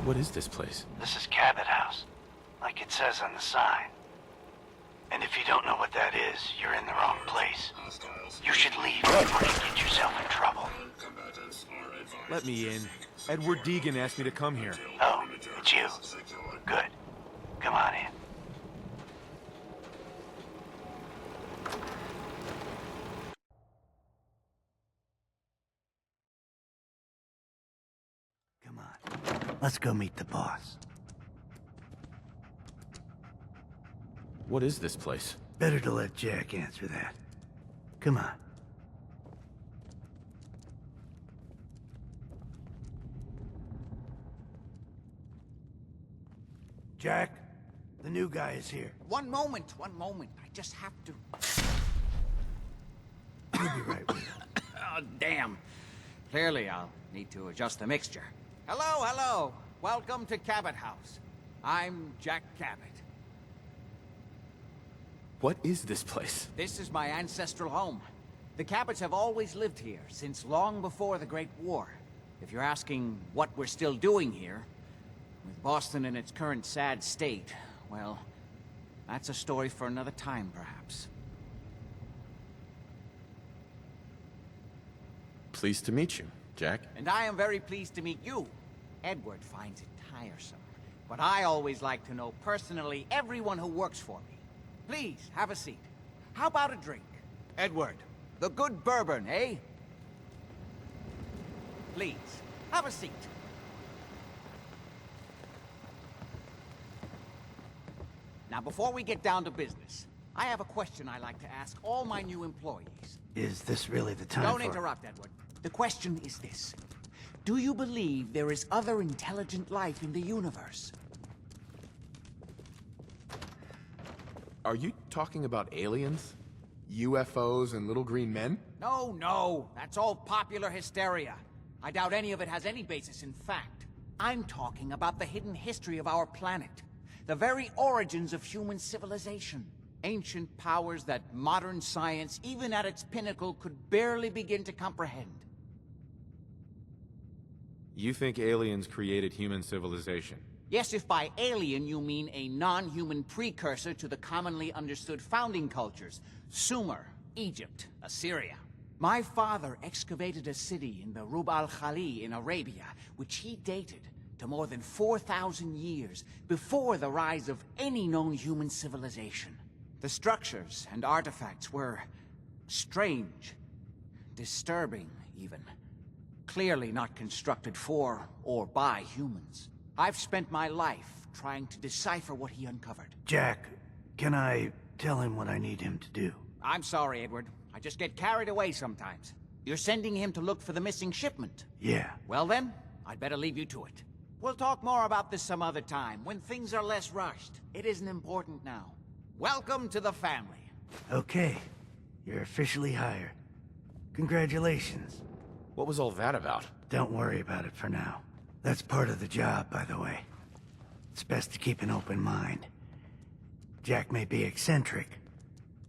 What is this place? This is Cabot House, like it says on the sign. And if you don't know what that is, you're in the wrong place. You should leave before you get yourself in trouble. Let me in. Edward Deegan asked me to come here. Oh, it's you. Good. Come on in. Come on. Let's go meet the boss. What is this place? Better to let Jack answer that. Come on. Jack, the new guy is here. One moment. I just have to... You'll be right with him. Oh, damn. Clearly, I'll need to adjust the mixture. Hello. Welcome to Cabot House. I'm Jack Cabot. What is this place? This is my ancestral home. The Cabots have always lived here, since long before the Great War. If you're asking what we're still doing here, with Boston in its current sad state, well, that's a story for another time, perhaps. Pleased to meet you, Jack. And I am very pleased to meet you. Edward finds it tiresome, but I always like to know personally everyone who works for me. Please, have a seat. How about a drink? Edward, the good bourbon, eh? Please, have a seat. Now, before we get down to business, I have a question I like to ask all my new employees. Is this really the time Don't for... interrupt, Edward. The question is this. Do you believe there is other intelligent life in the universe? Are you talking about aliens? UFOs and little green men? No. That's all popular hysteria. I doubt any of it has any basis in fact. I'm talking about the hidden history of our planet. The very origins of human civilization. Ancient powers that modern science, even at its pinnacle, could barely begin to comprehend. You think aliens created human civilization? Yes, if by alien you mean a non-human precursor to the commonly understood founding cultures. Sumer, Egypt, Assyria. My father excavated a city in the Rub al-Khali in Arabia, which he dated to more than 4,000 years before the rise of any known human civilization. The structures and artifacts were strange, disturbing even. Clearly not constructed for or by humans. I've spent my life trying to decipher what he uncovered. Jack, can I tell him what I need him to do? I'm sorry, Edward. I just get carried away sometimes. You're sending him to look for the missing shipment? Yeah. Well then, I'd better leave you to it. We'll talk more about this some other time, when things are less rushed. It isn't important now. Welcome to the family. Okay. You're officially hired. Congratulations. What was all that about? Don't worry about it for now. That's part of the job, by the way. It's best to keep an open mind. Jack may be eccentric,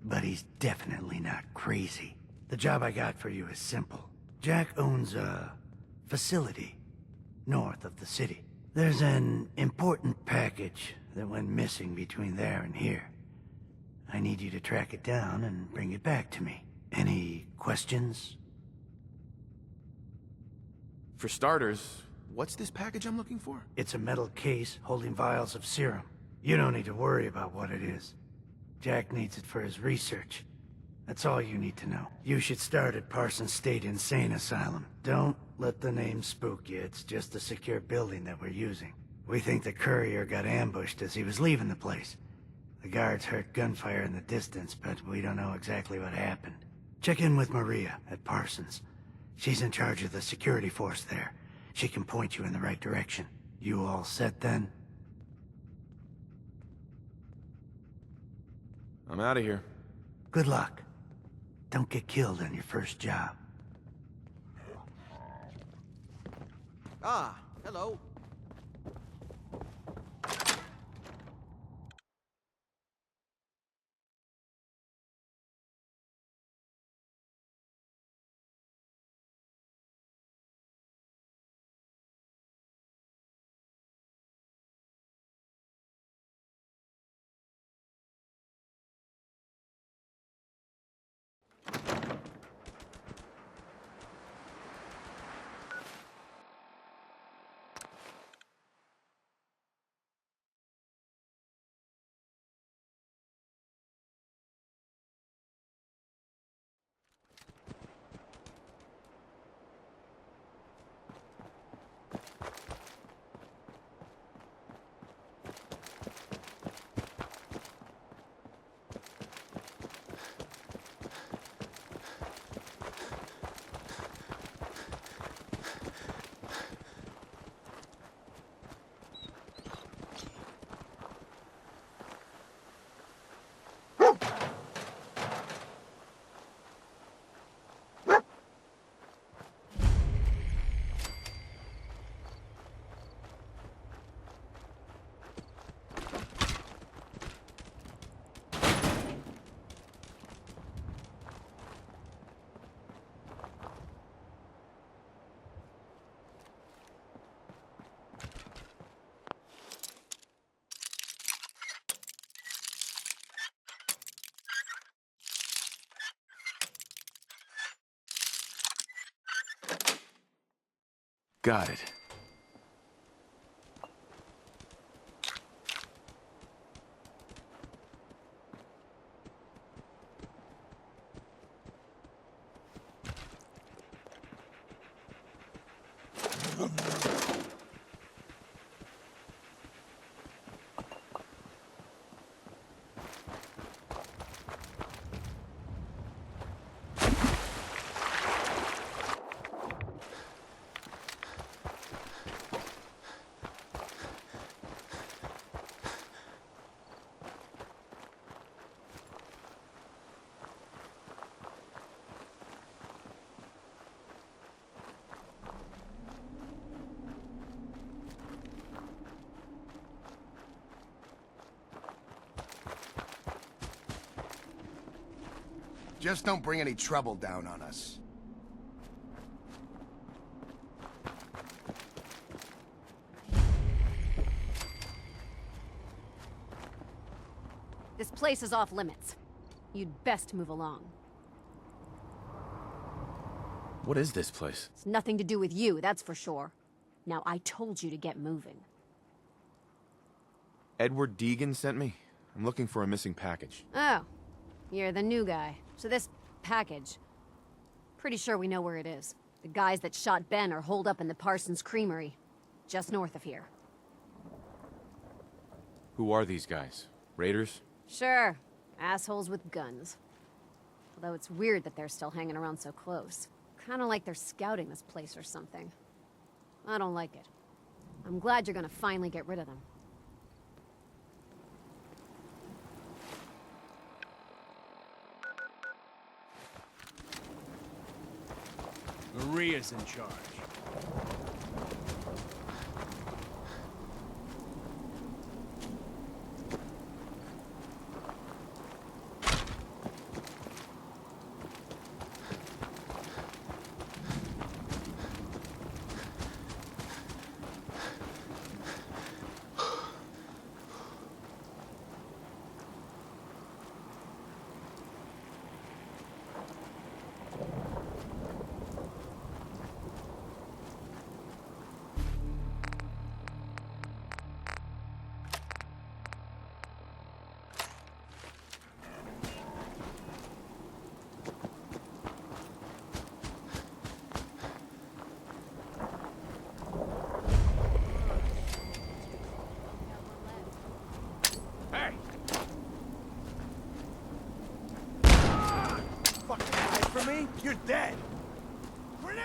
but he's definitely not crazy. The job I got for you is simple. Jack owns a facility north of the city. There's an important package that went missing between there and here. I need you to track it down and bring it back to me. Any questions? For starters, what's this package I'm looking for? It's a metal case holding vials of serum. You don't need to worry about what it is. Jack needs it for his research. That's all you need to know. You should start at Parsons State Insane Asylum. Don't let the name spook you. It's just a secure building that we're using. We think the courier got ambushed as he was leaving the place. The guards heard gunfire in the distance, but we don't know exactly what happened. Check in with Maria at Parsons. She's in charge of the security force there. She can point you in the right direction. You all set then? I'm out of here. Good luck. Don't get killed on your first job. Ah, hello. Got it. Just don't bring any trouble down on us. This place is off limits. You'd best move along. What is this place? It's nothing to do with you, that's for sure. Now, I told you to get moving. Edward Deegan sent me. I'm looking for a missing package. Oh, you're the new guy. So this package, pretty sure we know where it is. The guys that shot Ben are holed up in the Parsons Creamery, just north of here. Who are these guys? Raiders? Sure, assholes with guns. Although it's weird that they're still hanging around so close. Kinda like they're scouting this place or something. I don't like it. I'm glad you're gonna finally get rid of them. Maria's in charge. Me? You're dead! Grenade!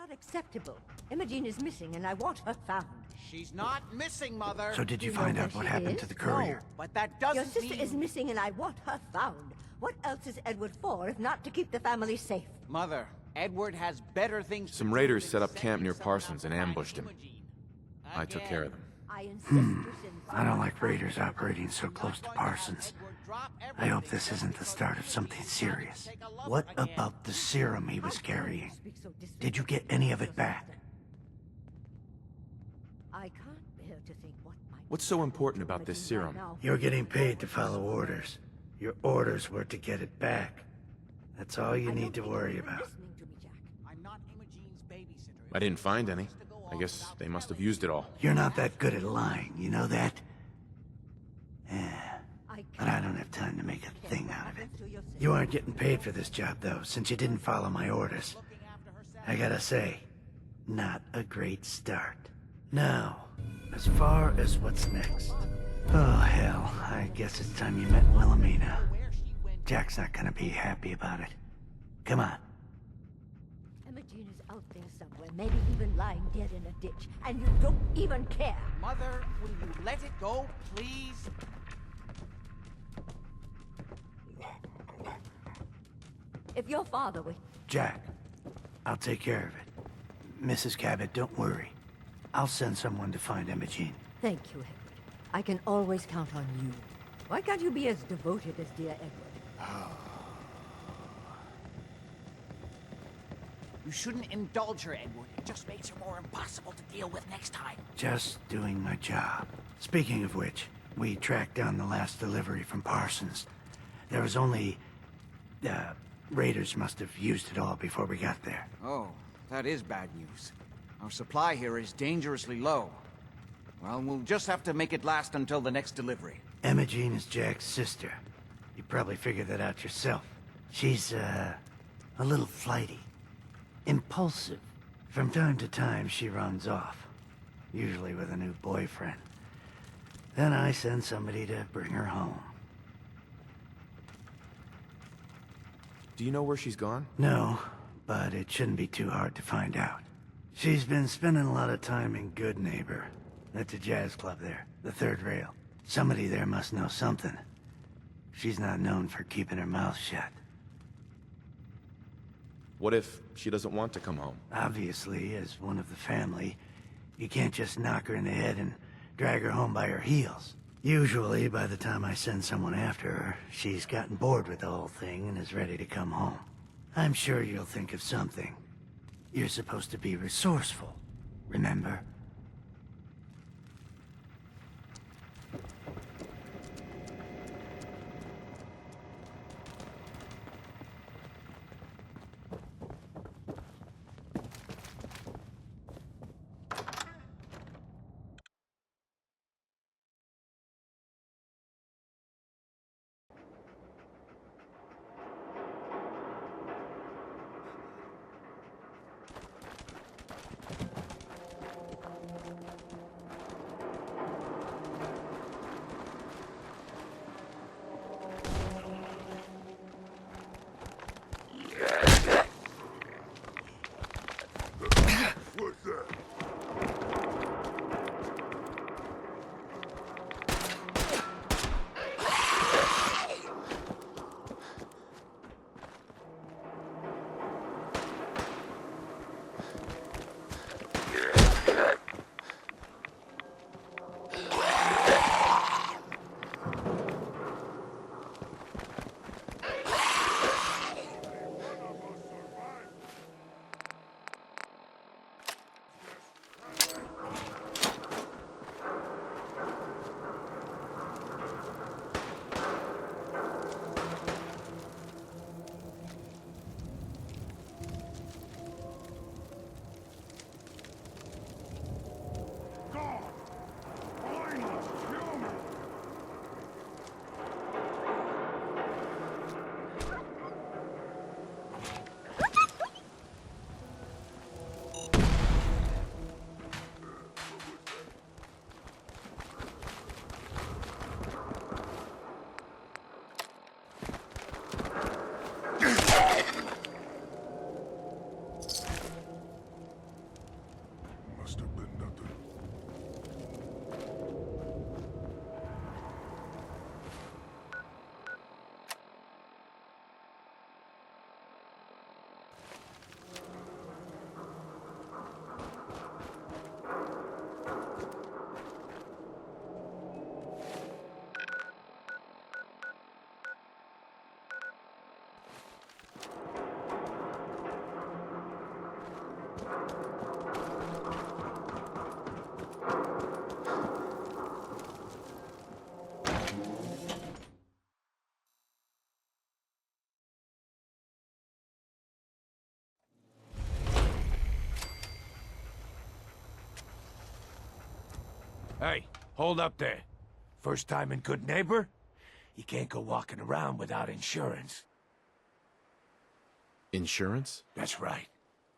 not acceptable. Emogene is missing, and I want her found. She's not missing, Mother. So did you You know find where out what she happened is? to the courier? No, but that doesn't Your sister mean... is missing, and I want her found. What else is Edward for, if not to keep the family safe? Mother, Edward has better things to Some do raiders than set up sending camp near someone out Parsons to and find ambushed him. Emogene. I took care of them. I insist you send I don't like someone raiders operating so close to Parsons. I hope this isn't the start of something serious. What about the serum he was carrying? Did you get any of it back? I can't bear to think what might... What's so important about this serum? You're getting paid to follow orders. Your orders were to get it back. That's all you need to worry about. Listening to me, Jack. I'm not Imogene's babysitter. I didn't find any. I guess they must have used it all. You're not that good at lying, you know that? Yeah, I but I don't have time to make a thing out of it. You aren't getting paid for this job, though, since you didn't follow my orders. I gotta say, not a great start. Now, as far as what's next. Oh, hell, I guess it's time you met Wilhelmina. Jack's not gonna be happy about it. Come on. Emogene is out there somewhere, maybe even lying dead in a ditch, and you don't even care. Mother, will you let it go, please? If your father were... Jack, I'll take care of it. Mrs. Cabot, don't worry. I'll send someone to find Emogene. Thank you, Edward. I can always count on you. Why can't you be as devoted as dear Edward? You shouldn't indulge her, Edward. It just makes her more impossible to deal with next time. Just doing my job. Speaking of which, we tracked down the last delivery from Parsons. There was only... raiders must have used it all before we got there. Oh, that is bad news. Our supply here is dangerously low. Well, we'll just have to make it last until the next delivery. Emogene is Jack's sister. You probably figured that out yourself. She's, a little flighty. Impulsive. From time to time, she runs off. Usually with a new boyfriend. Then I send somebody to bring her home. Do you know where she's gone? No, but it shouldn't be too hard to find out. She's been spending a lot of time in Good Neighbor. That's a jazz club there, the third rail. Somebody there must know something. She's not known for keeping her mouth shut. What if she doesn't want to come home? Obviously, as one of the family, you can't just knock her in the head and drag her home by her heels. Usually, by the time I send someone after her, she's gotten bored with the whole thing and is ready to come home. I'm sure you'll think of something. You're supposed to be resourceful, remember? Hey, hold up there. First time in Good Neighbor? You can't go walking around without insurance. Insurance? That's right.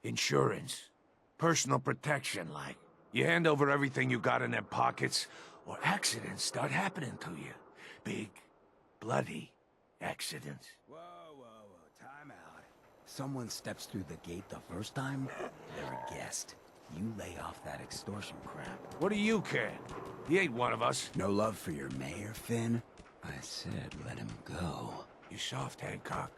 Insurance. Personal protection, like. You hand over everything you got in them pockets, or accidents start happening to you. Big, bloody accidents. Whoa, whoa, whoa, time out. Someone steps through the gate the first time, they're a guest. You lay off that extortion crap. What do you care? He ain't one of us. No love for your mayor, Finn? I said let him go. You soft, Hancock.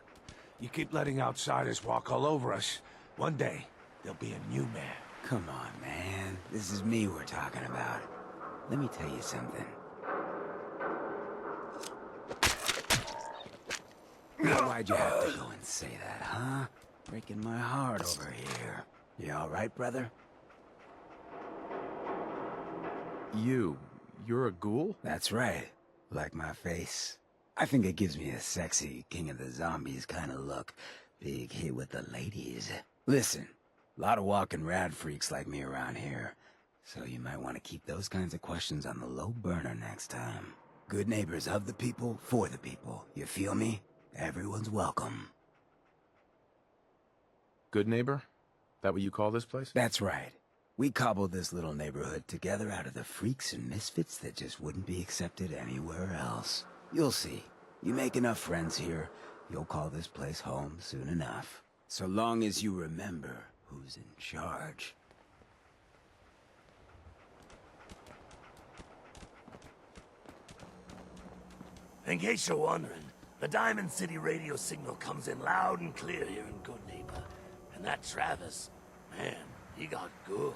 You keep letting outsiders walk all over us. One day, there'll be a new mayor. Come on, man. This is me we're talking about. Let me tell you something. Why'd you have to go and say that, huh? Breaking my heart over here. You all right, brother? You're a ghoul? That's right. Like my face. I think it gives me a sexy King of the Zombies kind of look. Big hit with the ladies. Listen, a lot of walking rad freaks like me around here. So you might want to keep those kinds of questions on the low burner next time. Good neighbors of the people, for the people. You feel me? Everyone's welcome. Good neighbor? That what you call this place? That's right. We cobbled this little neighborhood together out of the freaks and misfits that just wouldn't be accepted anywhere else. You'll see. You make enough friends here, you'll call this place home soon enough. So long as you remember who's in charge. In case you're wondering, the Diamond City radio signal comes in loud and clear here in Good Neighbor. And that Travis, man, he got good.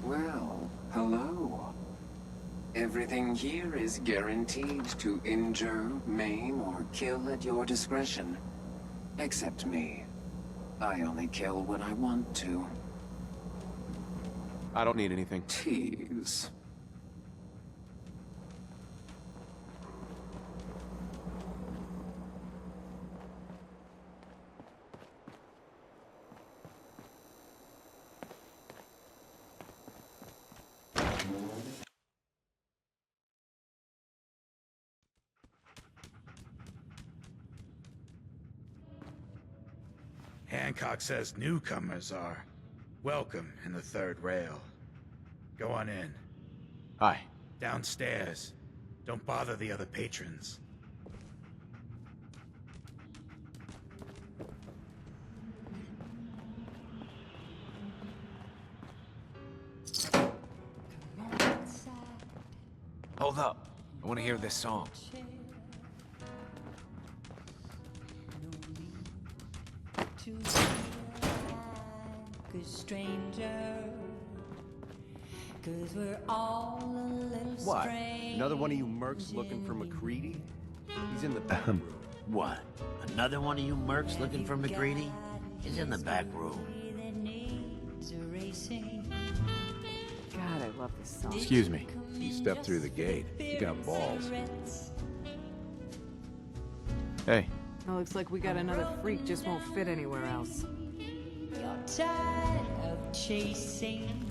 Well, hello. Everything here is guaranteed to injure, maim, or kill at your discretion. Except me. I only kill when I want to. I don't need anything. Tease. Hancock says newcomers are welcome in the third rail. Go on in. Hi. Downstairs. Don't bother the other patrons. Hold up. I want to hear this song. What? Another one of you mercs looking for McCready? He's in the back room. What? Another one of you mercs looking for McCready? He's in the back room. God, I love this song. Excuse me. He stepped through the gate. You got balls. Hey. It looks like we got another freak, just won't fit anywhere else. You're tired of chasing.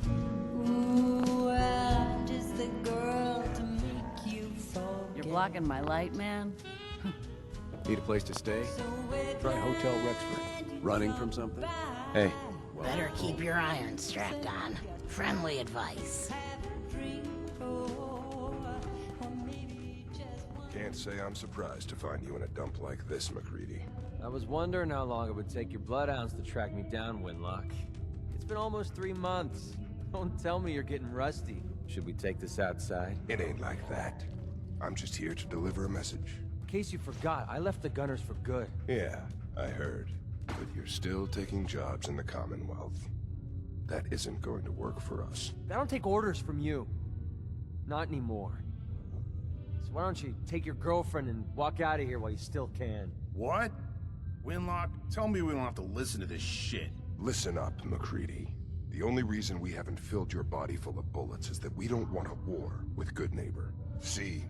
Ooh, I'm just the girl to make you forget. You're blocking my light, man? Need a place to stay? Try Hotel Rexford. Running from something? Hey. Better keep your iron strapped on. Friendly advice. Can't say I'm surprised to find you in a dump like this, McCready. I was wondering how long it would take your bloodhounds to track me down, Winlock. It's been almost 3 months. Don't tell me you're getting rusty. Should we take this outside? It ain't like that. I'm just here to deliver a message. In case you forgot, I left the Gunners for good. Yeah, I heard. But you're still taking jobs in the Commonwealth. That isn't going to work for us. I don't take orders from you. Not anymore. So why don't you take your girlfriend and walk out of here while you still can? What? Winlock, tell me we don't have to listen to this shit. Listen up, McCready. The only reason we haven't filled your body full of bullets is that we don't want a war with Good Neighbor. See,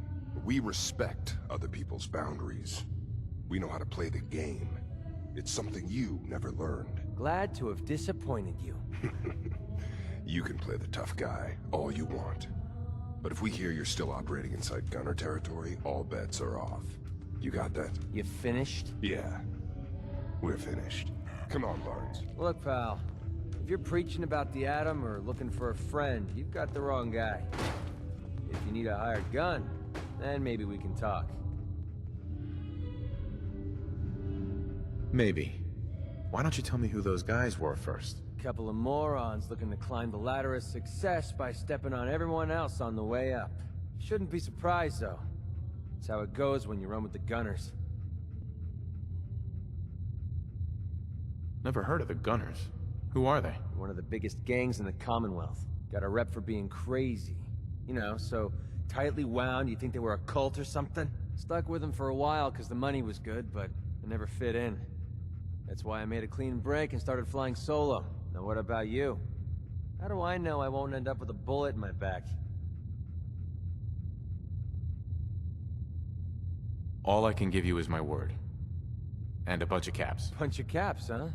we respect other people's boundaries. We know how to play the game. It's something you never learned. Glad to have disappointed you. You can play the tough guy all you want. But if we hear you're still operating inside Gunner territory, all bets are off. You got that? You finished? Yeah. We're finished. Come on, Barnes. Look, pal. If you're preaching about the atom or looking for a friend, you've got the wrong guy. If you need a hired gun, then maybe we can talk. Maybe. Why don't you tell me who those guys were first? Couple of morons looking to climb the ladder of success by stepping on everyone else on the way up. Shouldn't be surprised, though. It's how it goes when you run with the Gunners. Never heard of the Gunners. Who are they? One of the biggest gangs in the Commonwealth. Got a rep for being crazy. You know, so tightly wound you think they were a cult or something? Stuck with them for a while because the money was good, but it never fit in. That's why I made a clean break and started flying solo. Now what about you? How do I know I won't end up with a bullet in my back? All I can give you is my word. And a bunch of caps. Bunch of caps, huh?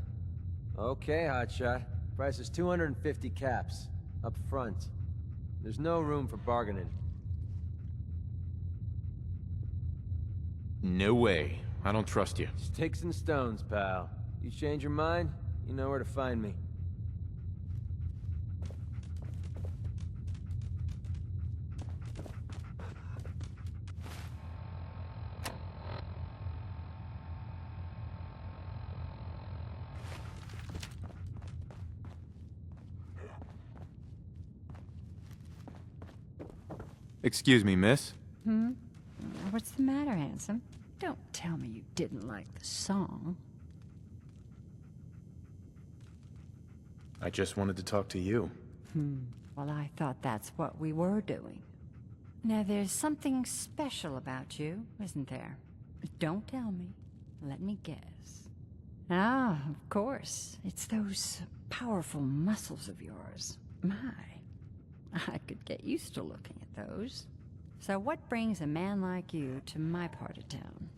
Okay, hotshot. Price is 250 caps. Up front. There's no room for bargaining. No way. I don't trust you. Sticks and stones, pal. You change your mind, you know where to find me. Excuse me, miss? What's the matter, handsome? Don't tell me you didn't like the song. I just wanted to talk to you. Well, I thought that's what we were doing. Now, there's something special about you, isn't there? Don't tell me. Let me guess. Ah, of course. It's those powerful muscles of yours. My, I could get used to looking at those. So what brings a man like you to my part of town?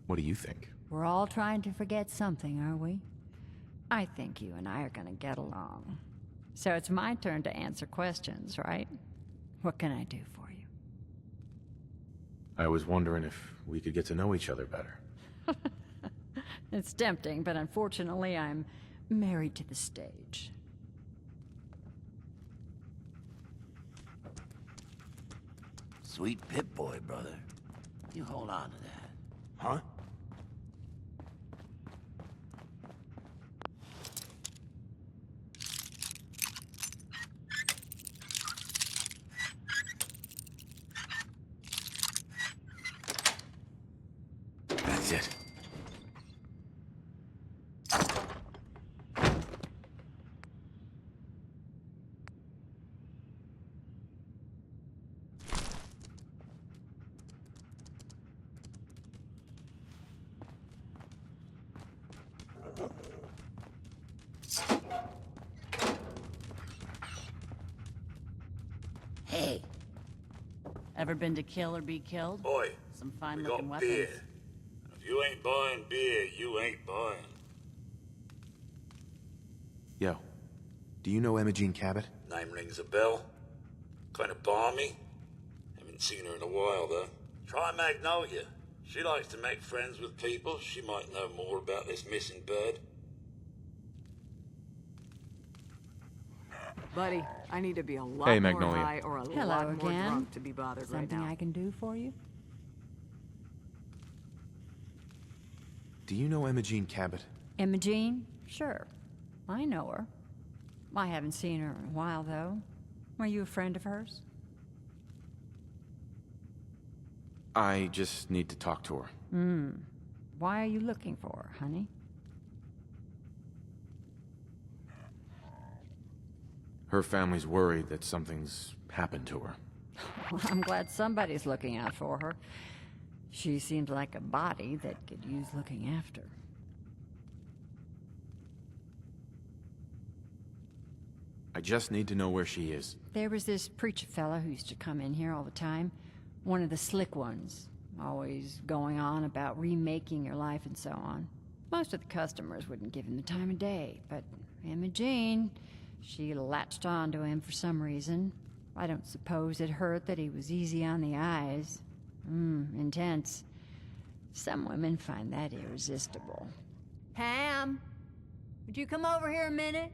What do you think? We're all trying to forget something, are we? I think you and I are gonna get along. So it's my turn to answer questions, right? What can I do for you? I was wondering if we could get to know each other better. It's tempting, but unfortunately I'm married to the stage. Sweet Pip-Boy, brother. You hold on to that. Huh? That's it. Hey. Ever been to kill or be killed? Boy, Some fine we looking got weapons. beer. If you ain't buying beer, you ain't buying. Yo, do you know Emogene Cabot? Name rings a bell. Kind of balmy. Haven't seen her in a while, though. Try Magnolia. She likes to make friends with people. She might know more about this missing bird. Buddy, I need to be a lot Hey, more Magnolia. high or a Hello lot more again. drunk to be bothered right Something now. I can do for you? Do you know Emogene Cabot? Emogene? Sure. I know her. I haven't seen her in a while, though. Were you a friend of hers? I just need to talk to her. Why are you looking for her, honey? Her family's worried that something's happened to her. Well, I'm glad somebody's looking out for her. She seems like a body that could use looking after. I just need to know where she is. There was this preacher fella who used to come in here all the time. One of the slick ones. always going on about remaking your life and so on. Most of the customers wouldn't give him the time of day, but Emogene, she latched on to him for some reason. I don't suppose it hurt that he was easy on the eyes. Intense. Some women find that irresistible. Pam, would you come over here a minute?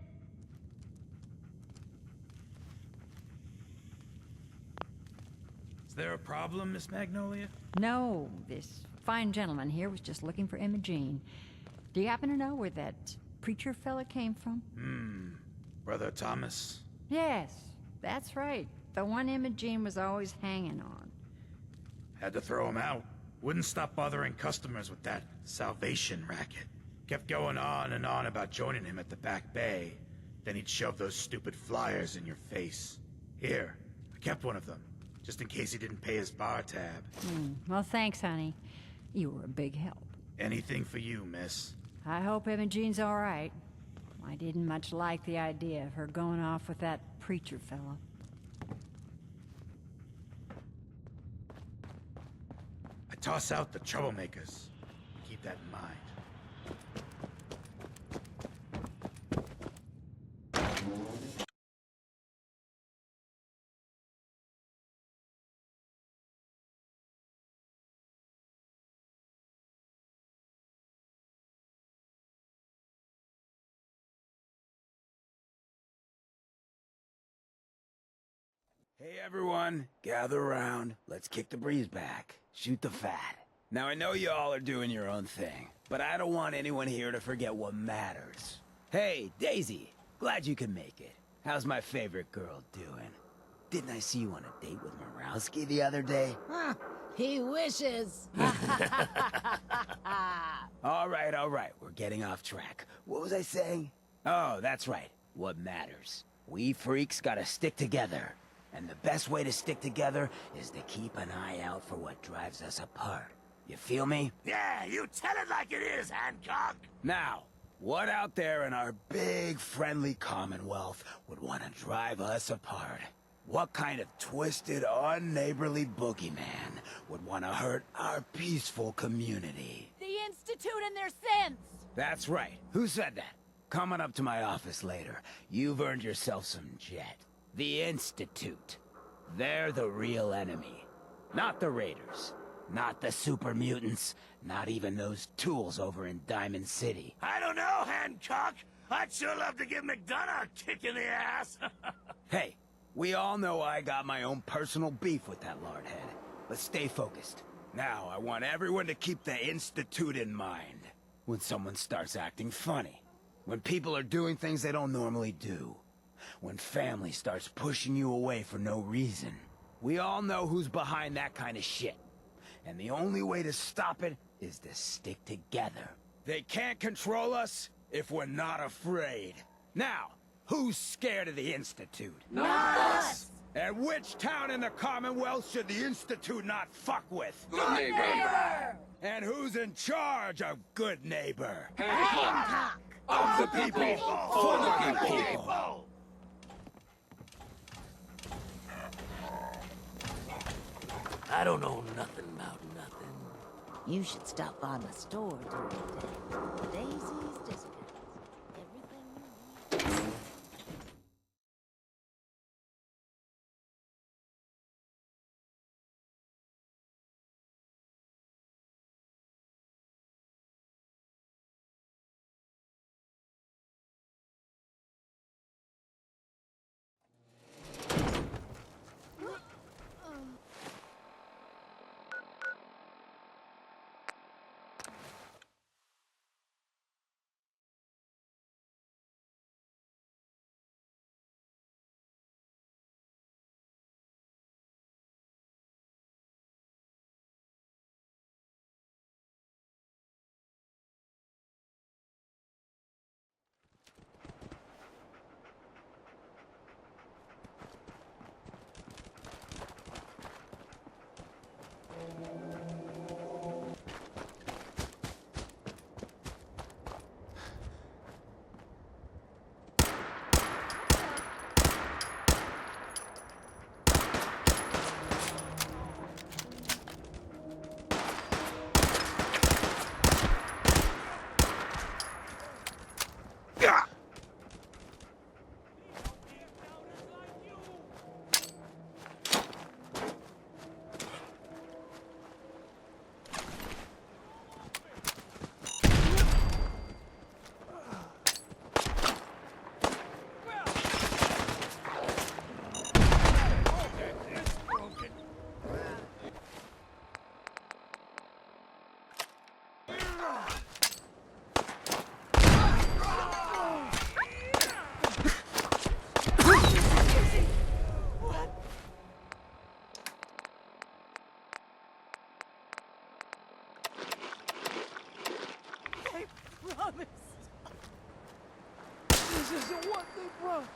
Is there a problem, Miss Magnolia? No, this fine gentleman here was just looking for Emogene. Do you happen to know where that preacher fella came from? Brother Thomas? Yes, that's right. The one Emogene was always hanging on. Had to throw him out. Wouldn't stop bothering customers with that salvation racket. Kept going on and on about joining him at the back bay. Then he'd shove those stupid flyers in your face. Here, I kept one of them, just in case he didn't pay his bar tab. Well, thanks, honey. You were a big help. Anything for you, miss. I hope Imogene's all right. I didn't much like the idea of her going off with that preacher fella. I toss out the troublemakers. Keep that in mind. Hey everyone, gather around. Let's kick the breeze back. Shoot the fat. Now I know you all are doing your own thing, but I don't want anyone here to forget what matters. Hey, Daisy, glad you could make it. How's my favorite girl doing? Didn't I see you on a date with Morowski the other day? He wishes. All right, we're getting off track. What was I saying? Oh, that's right. What matters. We freaks gotta stick together. And the best way to stick together is to keep an eye out for what drives us apart. You feel me? Yeah, you tell it like it is, Hancock! Now, what out there in our big, friendly Commonwealth would want to drive us apart? What kind of twisted, unneighborly boogeyman would want to hurt our peaceful community? The Institute and their sins. That's right. Who said that? Coming up to my office later, you've earned yourself some jet. The Institute. They're the real enemy. Not the Raiders. Not the super mutants. Not even those tools over in Diamond City. I don't know, Hancock. I'd sure love to give McDonough a kick in the ass. Hey, we all know I got my own personal beef with that lardhead. Let's stay focused. Now, I want everyone to keep the Institute in mind. When someone starts acting funny. When people are doing things they don't normally do. When family starts pushing you away for no reason. We all know who's behind that kind of shit. And the only way to stop it is to stick together. They can't control us if we're not afraid. Now, who's scared of the Institute? Not us. And which town in the Commonwealth should the Institute not fuck with? Good neighbor. And who's in charge of Good Neighbor? Hancock. Of the people, for the people. I don't know nothing about nothing. You should stop by my store during the day. Daisy's discount. This isn't what they promised.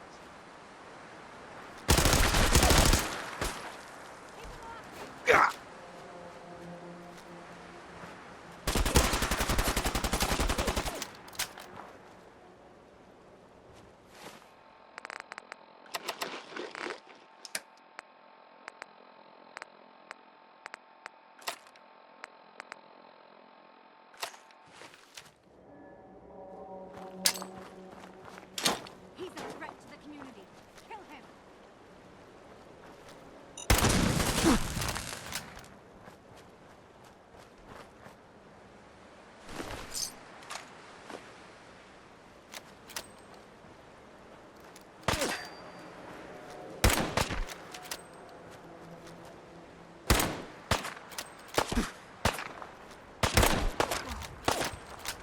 He's a threat to the community. Kill him.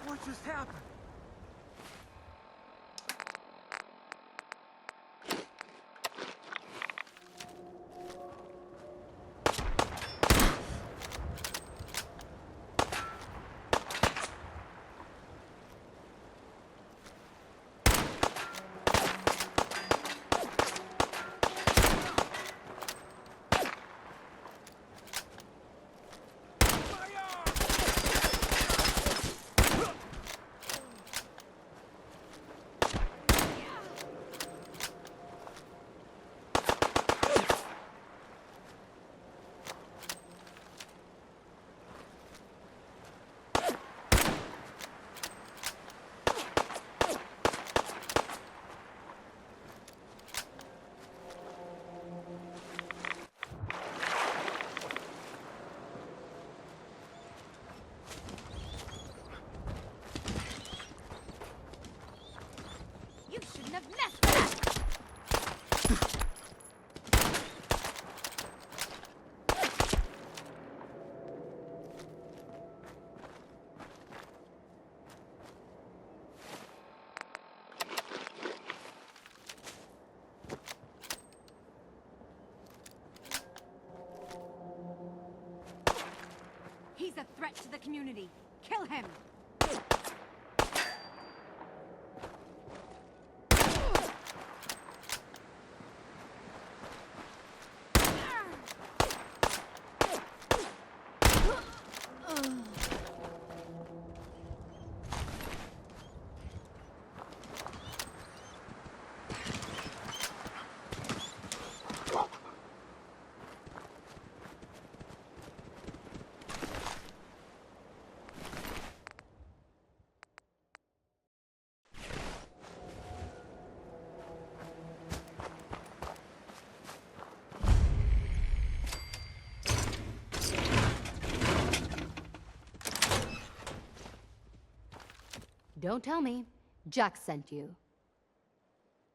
What just happened? You shouldn't have messed with us! He's a threat to the community. Kill him! Don't tell me. Jack sent you.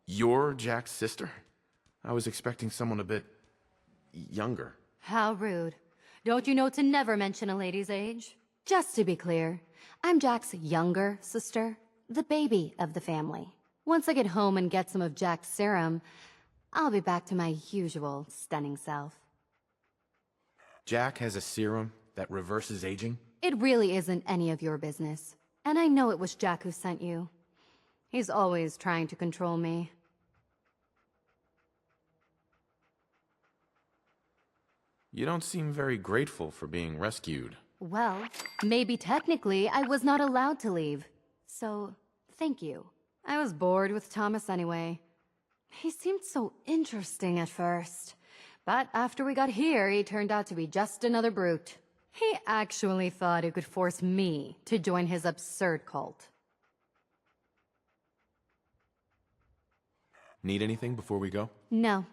You're Jack's sister? I was expecting someone a bit younger. How rude. Don't you know to never mention a lady's age? Just to be clear, I'm Jack's younger sister, the baby of the family. Once I get home and get some of Jack's serum, I'll be back to my usual stunning self. Jack has a serum that reverses aging? It really isn't any of your business. And I know it was Jack who sent you. He's always trying to control me. You don't seem very grateful for being rescued. Well, maybe technically I was not allowed to leave. So, thank you. I was bored with Thomas anyway. He seemed so interesting at first. But after we got here, he turned out to be just another brute. He actually thought he could force me to join his absurd cult. Need anything before we go? No,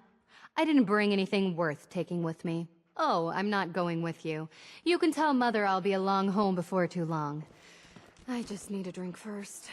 I didn't bring anything worth taking with me. Oh, I'm not going with you. You can tell Mother I'll be along home before too long. I just need a drink first.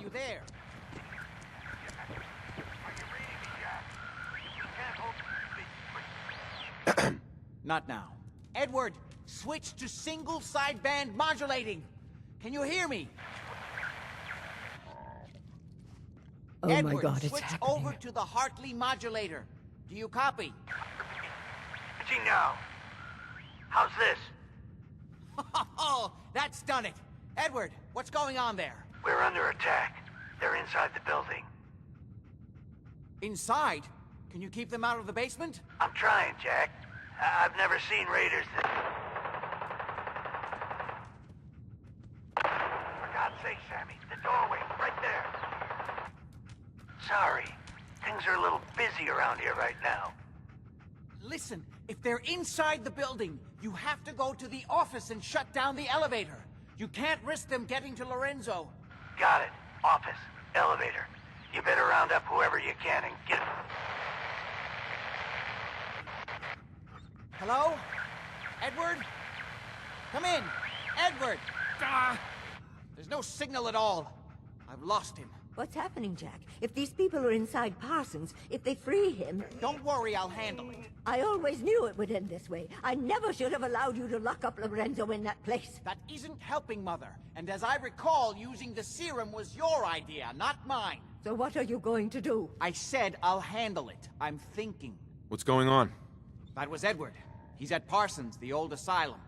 you there? Not now. Edward, switch to single sideband modulating. Can you hear me? Oh Edward, my God, it's switch happening. over to the Hartley modulator. Do you copy? Imaging now. How's this? Oh, that's done it. Edward, what's going on there? We're under attack. They're inside the building. Inside? Can you keep them out of the basement? I'm trying, Jack. I've never seen raiders that... For God's sake, Sammy, the doorway, right there. Sorry. Things are a little busy around here right now. Listen, if they're inside the building, you have to go to the office and shut down the elevator. You can't risk them getting to Lorenzo. Got it. Office. Elevator. You better round up whoever you can and get... Hello? Edward? Come in. Edward! Ah! There's no signal at all. I've lost him. What's happening, Jack? If these people are inside Parsons, if they free him... Don't worry, I'll handle it. I always knew it would end this way. I never should have allowed you to lock up Lorenzo in that place. That isn't helping, Mother. And as I recall, using the serum was your idea, not mine. So what are you going to do? I said I'll handle it. I'm thinking. What's going on? That was Edward. He's at Parsons, the old asylum.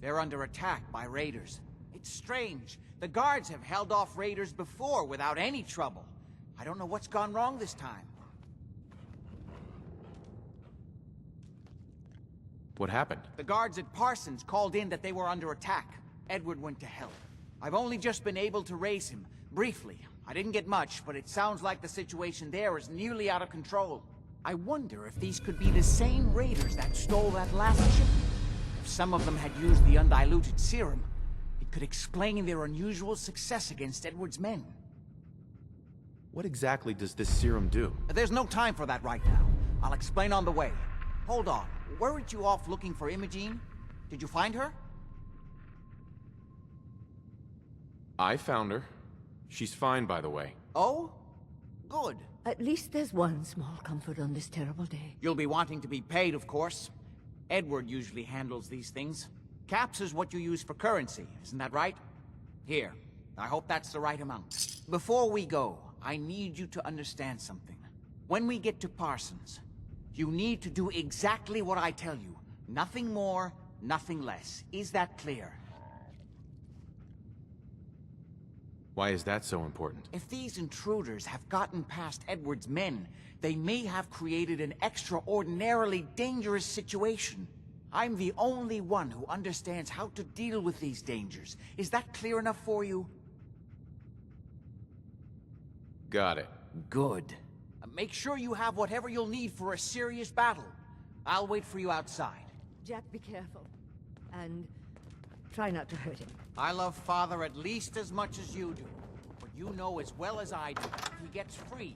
They're under attack by raiders. It's strange. The guards have held off raiders before without any trouble. I don't know what's gone wrong this time. What happened? The guards at Parsons called in that they were under attack. Edward went to help. I've only just been able to raise him, briefly. I didn't get much, but it sounds like the situation there is nearly out of control. I wonder if these could be the same raiders that stole that last shipment. If some of them had used the undiluted serum, it could explain their unusual success against Edward's men. What exactly does this serum do? There's no time for that right now. I'll explain on the way. Hold on. Weren't you off looking for Emogene? Did you find her? I found her. She's fine, by the way. Oh? Good. At least there's one small comfort on this terrible day. You'll be wanting to be paid, of course. Edward usually handles these things. Caps is what you use for currency, isn't that right? Here. I hope that's the right amount. Before we go, I need you to understand something. When we get to Parsons, you need to do exactly what I tell you. Nothing more, nothing less. Is that clear? Why is that so important? If these intruders have gotten past Edward's men, they may have created an extraordinarily dangerous situation. I'm the only one who understands how to deal with these dangers. Is that clear enough for you? Got it. Good. Make sure you have whatever you'll need for a serious battle. I'll wait for you outside. Jack, be careful. And try not to hurt him. I love Father at least as much as you do. But you know as well as I do, if he gets free,